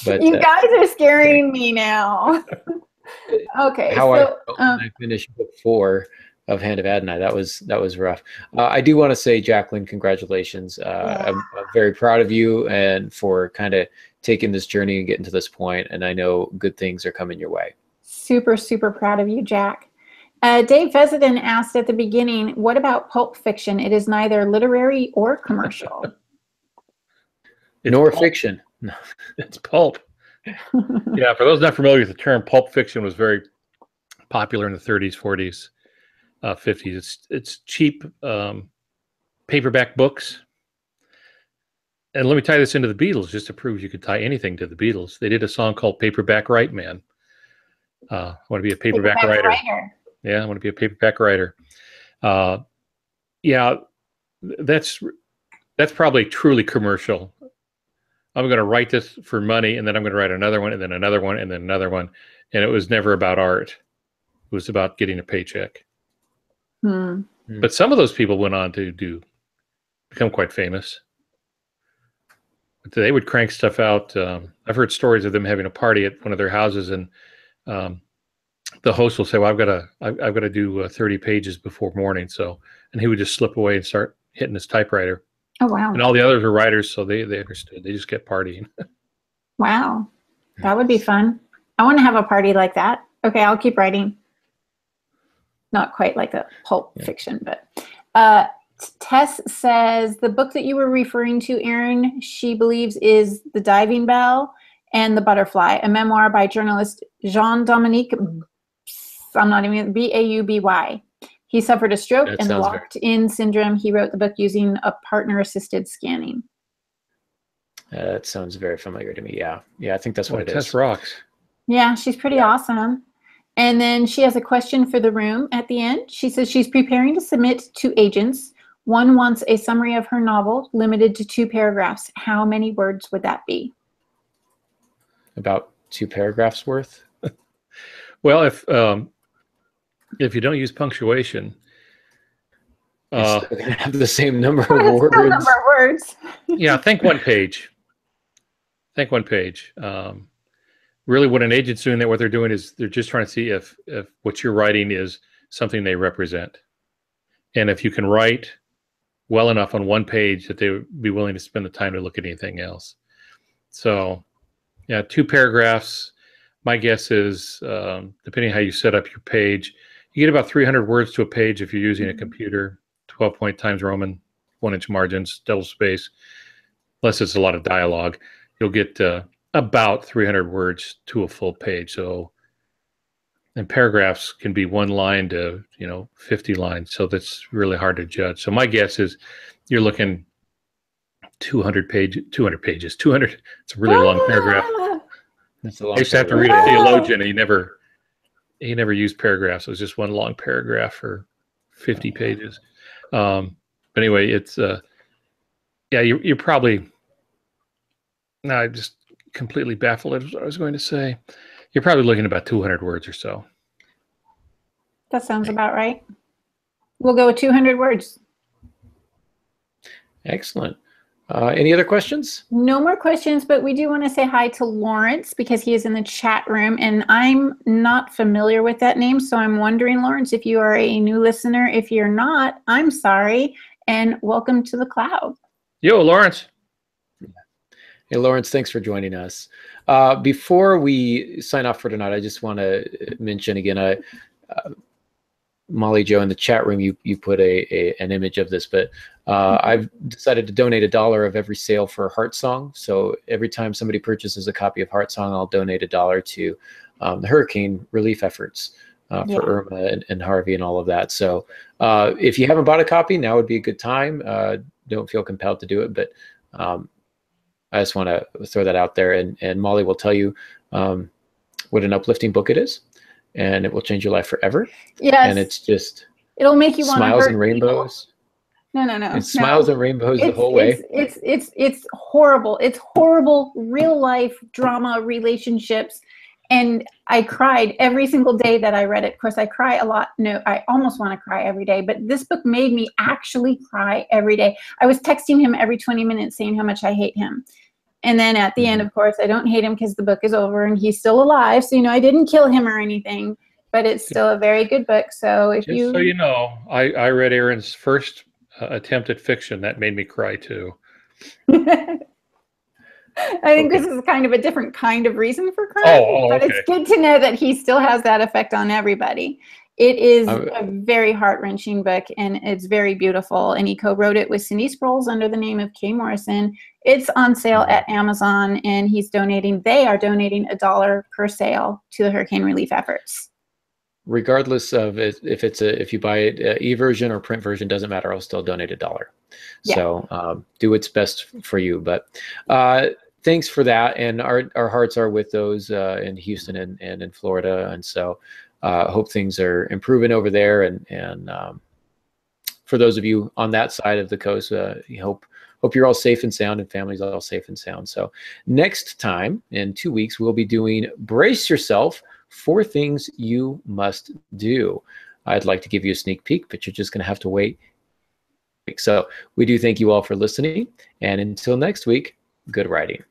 but you guys are scaring me now. Okay, how I so felt when I finished book 4 of Hand of Adonai. That was rough. I do want to say, Jacqueline, congratulations. I'm very proud of you and for kind of taking this journey and getting to this point. And I know good things are coming your way. super, super proud of you, Jack. Dave Fessenden asked at the beginning, what about Pulp Fiction? It is neither literary or commercial. Nor pulp. fiction. It's pulp. Yeah, for those not familiar with the term, Pulp Fiction was very popular in the 30s, 40s, 50s. It's cheap paperback books. And let me tie this into the Beatles just to prove you could tie anything to the Beatles. They did a song called Paperback Right Man. I want to be a paperback writer. Yeah, I want to be a paperback writer. Yeah, that's probably truly commercial. I'm going to write this for money, and then I'm going to write another one, and then another one, and then another one. And it was never about art. It was about getting a paycheck. But some of those people went on to become quite famous. But they would crank stuff out. I've heard stories of them having a party at one of their houses, and the host will say, "Well, I've got to do 30 pages before morning." And he would just slip away and start hitting his typewriter. Oh, wow. And all the others were writers, so they understood. They just kept partying. Wow. That would be fun. I want to have a party like that. Okay, I'll keep writing. Not quite like a Pulp Fiction, but Tess says the book that you were referring to, Aaron, she believes is The Diving Bell and The Butterfly, a memoir by journalist Jean-Dominique, I'm not even, Bauby. He suffered a stroke and locked-in syndrome. He wrote the book using a partner-assisted scanning. That sounds very familiar to me. Yeah, I think that's what it is. Tess rocks. Yeah, she's pretty awesome. And then she has a question for the room at the end. She says she's preparing to submit to agents. One wants a summary of her novel, limited to 2 paragraphs. How many words would that be? About 2 paragraphs worth? Well, if you don't use punctuation, it's going to have the same number of words. Yeah, think 1 page. Think 1 page. Really, what an agent's doing, what they're doing is they're just trying to see if what you're writing is something they represent, and if you can write well enough on 1 page that they would be willing to spend the time to look at anything else. So, yeah, 2 paragraphs. My guess is, depending on how you set up your page, you get about 300 words to a page if you're using a computer, 12-point Times Roman, 1-inch margins, double space. Unless it's a lot of dialogue, you'll get about 300 words to a full page. So, and paragraphs can be 1 line to 50 lines. So that's really hard to judge. So my guess is you're looking 200 pages. 200. It's a really long paragraph. That's a long. I used to have to read a theologian, and he never used paragraphs. It was just 1 long paragraph for 50 pages. But anyway, it's you're probably. No, I just completely baffled at what I was going to say. You're probably looking at about 200 words or so. That sounds about right. We'll go with 200 words. Excellent. Any other questions? No more questions, but we do want to say hi to Lawrence because he is in the chat room, and I'm not familiar with that name, so I'm wondering, Lawrence, if you are a new listener. If you're not, I'm sorry, and welcome to the cloud. Yo, Lawrence. Hey, Lawrence, thanks for joining us. Before we sign off for tonight, I just want to mention again, Molly Jo, in the chat room, you put an image of this, but I've decided to donate $1 of every sale for Heart Song. So every time somebody purchases a copy of Heart Song, I'll donate $1 to the hurricane relief efforts for Irma and Harvey and all of that. So if you haven't bought a copy, now would be a good time. Don't feel compelled to do it, but I just want to throw that out there. And Molly will tell you what an uplifting book it is. And it will change your life forever. Yes. And it's just it'll make you want to smiles and rainbows. No. It's smiles and rainbows the whole way. It's horrible. It's horrible real life drama relationships. And I cried every single day that I read it. Of course, I cry a lot. No, I almost want to cry every day. But this book made me actually cry every day. I was texting him every 20 minutes saying how much I hate him. And then at the end, of course, I don't hate him because the book is over and he's still alive. So, I didn't kill him or anything, but it's still a very good book. So if Just so you know, I read Aaron's first attempt at fiction. That made me cry too. I think this is kind of a different kind of reason for crying, but it's good to know that he still has that effect on everybody. It is a very heart-wrenching book, and it's very beautiful. And he co-wrote it with Cindy Sproles under the name of Kay Morrison. It's on sale at Amazon, and they are donating $1 per sale to the hurricane relief efforts. Regardless of if you buy it e-version or print version, doesn't matter. I'll still donate $1. Yeah. So do what's best for you. But thanks for that. And our hearts are with those in Houston and in Florida. And so hope things are improving over there. And for those of you on that side of the coast, hope you're all safe and sound and families all safe and sound. So next time in 2 weeks, we'll be doing Brace Yourself, 4 Things You Must Do. I'd like to give you a sneak peek, but you're just going to have to wait. So we do thank you all for listening. And until next week, good writing.